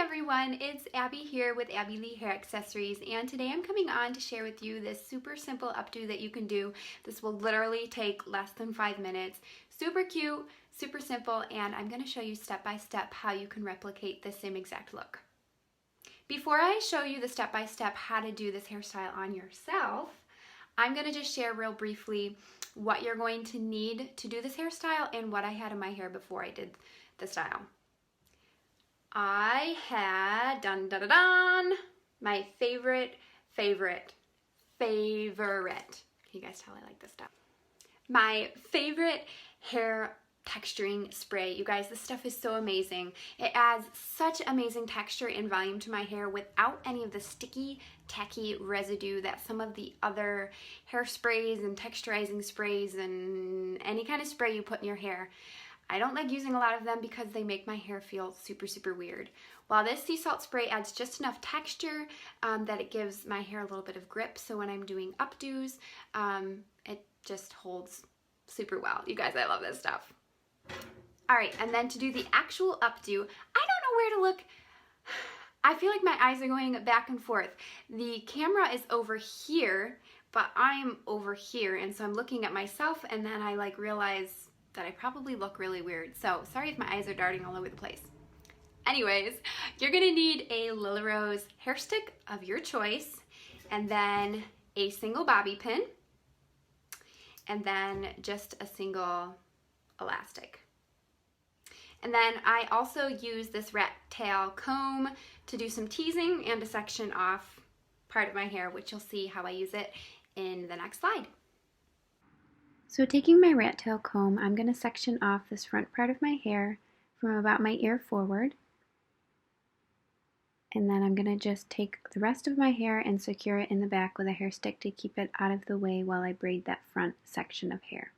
everyone, it's Abby here with Abby Lee Hair Accessories, and today I'm coming on to share with you this super simple updo that you can do. This will literally take less than 5 minutes. Super cute, super simple, and I'm going to show you step by step how you can replicate the same exact look. Before I show you the step by step how to do this hairstyle on yourself, I'm going to just share real briefly what you're going to need to do this hairstyle and what I had in my hair before I did the style. I had, my favorite. Can you guys tell I like this stuff? My favorite hair texturing spray. You guys, this stuff is so amazing. It adds such amazing texture and volume to my hair without any of the sticky, tacky residue that some of the other hairsprays and texturizing sprays and any kind of spray you put in your hair. I don't like using a lot of them because they make my hair feel super weird. While this sea salt spray adds just enough texture that it gives my hair a little bit of grip, so when I'm doing updos, it just holds super well. You guys, I love this stuff. Alright, and then to do the actual updo, I don't know where to look. I feel like my eyes are going back and forth. The camera is over here, but I'm over here, and so I'm looking at myself, and then I realize that I probably look really weird. So sorry if my eyes are darting all over the place. Anyways, you're gonna need a Lilla Rose hair stick of your choice, and then a single bobby pin, and then just a single elastic. And then I also use this rat tail comb to do some teasing and to section off part of my hair, which you'll see how I use it in the next slide. So taking my rat tail comb, I'm going to section off this front part of my hair from about my ear forward. And then I'm going to just take the rest of my hair and secure it in the back with a hair stick to keep it out of the way while I braid that front section of hair.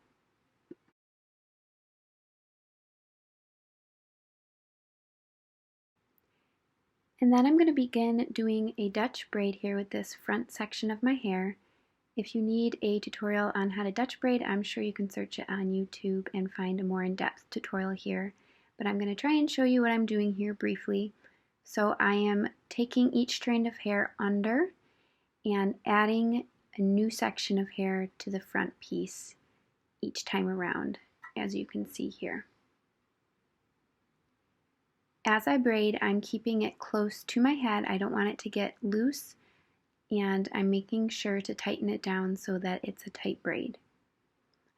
And then I'm going to begin doing a Dutch braid here with this front section of my hair. If you need a tutorial on how to Dutch braid, I'm sure you can search it on YouTube and find a more in-depth tutorial here. But I'm going to try and show you what I'm doing here briefly. So I am taking each strand of hair under and adding a new section of hair to the front piece each time around, as you can see here. As I braid, I'm keeping it close to my head. I don't want it to get loose, and I'm making sure to tighten it down so that it's a tight braid.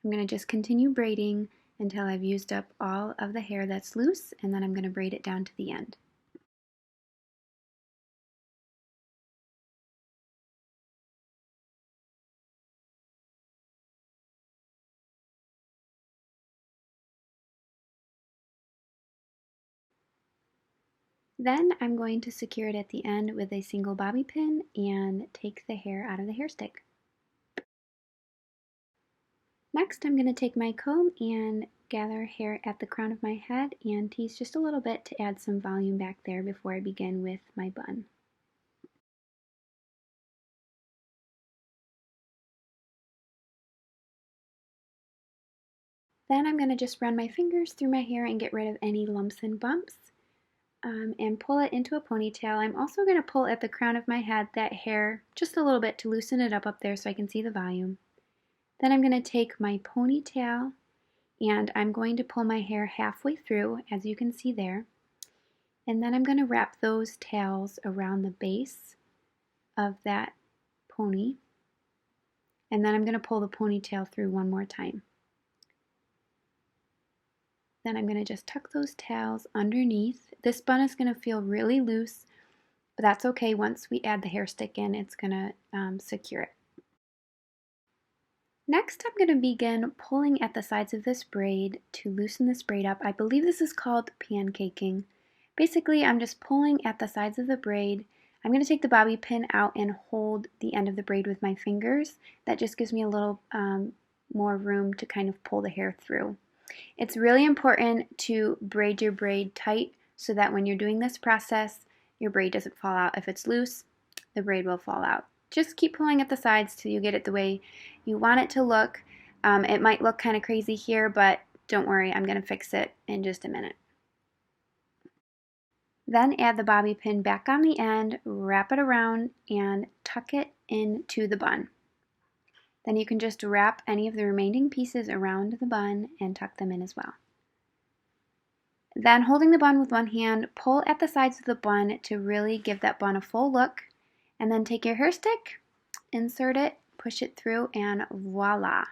I'm going to just continue braiding until I've used up all of the hair that's loose, and then I'm going to braid it down to the end. Then I'm going to secure it at the end with a single bobby pin and take the hair out of the hair stick. Next, I'm going to take my comb and gather hair at the crown of my head and tease just a little bit to add some volume back there before I begin with my bun. Then I'm going to just run my fingers through my hair and get rid of any lumps and bumps. And pull it into a ponytail. I'm also going to pull at the crown of my head that hair just a little bit to loosen it up there so I can see the volume. Then I'm going to take my ponytail and I'm going to pull my hair halfway through, as you can see there. And then I'm going to wrap those tails around the base of that pony. And then I'm going to pull the ponytail through one more time. Then I'm going to just tuck those tails underneath. This bun is going to feel really loose, but that's okay. Once we add the hair stick in, it's going to secure it. Next, I'm going to begin pulling at the sides of this braid to loosen this braid up. I believe this is called pancaking. Basically, I'm just pulling at the sides of the braid. I'm going to take the bobby pin out and hold the end of the braid with my fingers. That just gives me a little more room to kind of pull the hair through. It's really important to braid your braid tight so that when you're doing this process, your braid doesn't fall out. If it's loose, the braid will fall out. Just keep pulling at the sides till you get it the way you want it to look. It might look kind of crazy here, but don't worry, I'm going to fix it in just a minute. Then add the bobby pin back on the end, wrap it around, and tuck it into the bun. Then you can just wrap any of the remaining pieces around the bun and tuck them in as well. Then holding the bun with one hand, pull at the sides of the bun to really give that bun a full look, and then take your hair stick, insert it, push it through, and voila.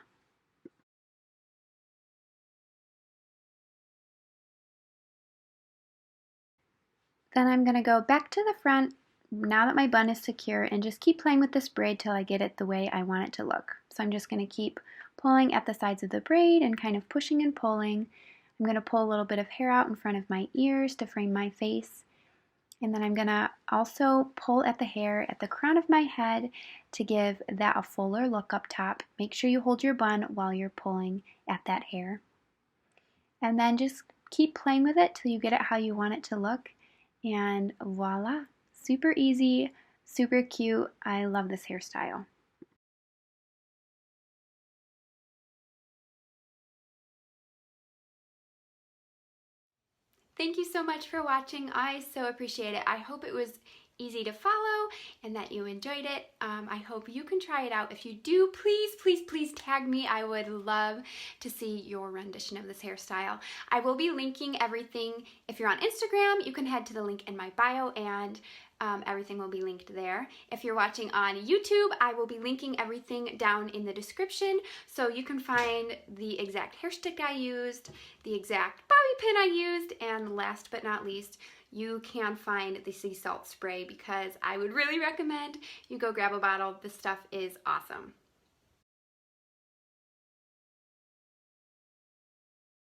Then I'm going to go back to the front now that my bun is secure and just keep playing with this braid till I get it the way I want it to look. So I'm just going to keep pulling at the sides of the braid and kind of pushing and pulling. I'm going to pull a little bit of hair out in front of my ears to frame my face. And then I'm going to also pull at the hair at the crown of my head to give that a fuller look up top. Make sure you hold your bun while you're pulling at that hair. And then just keep playing with it till you get it how you want it to look. And voila, super easy, super cute. I love this hairstyle. Thank you so much for watching. I so appreciate it. I hope it was easy to follow and that you enjoyed it. I hope you can try it out. If you do, please, please, please tag me. I would love to see your rendition of this hairstyle. I will be linking everything. If you're on Instagram, you can head to the link in my bio and everything will be linked there. If you're watching on YouTube, I will be linking everything down in the description so you can find the exact hair stick I used, the exact bobby pin I used, and last but not least, you can find the sea salt spray because I would really recommend you go grab a bottle. This stuff is awesome.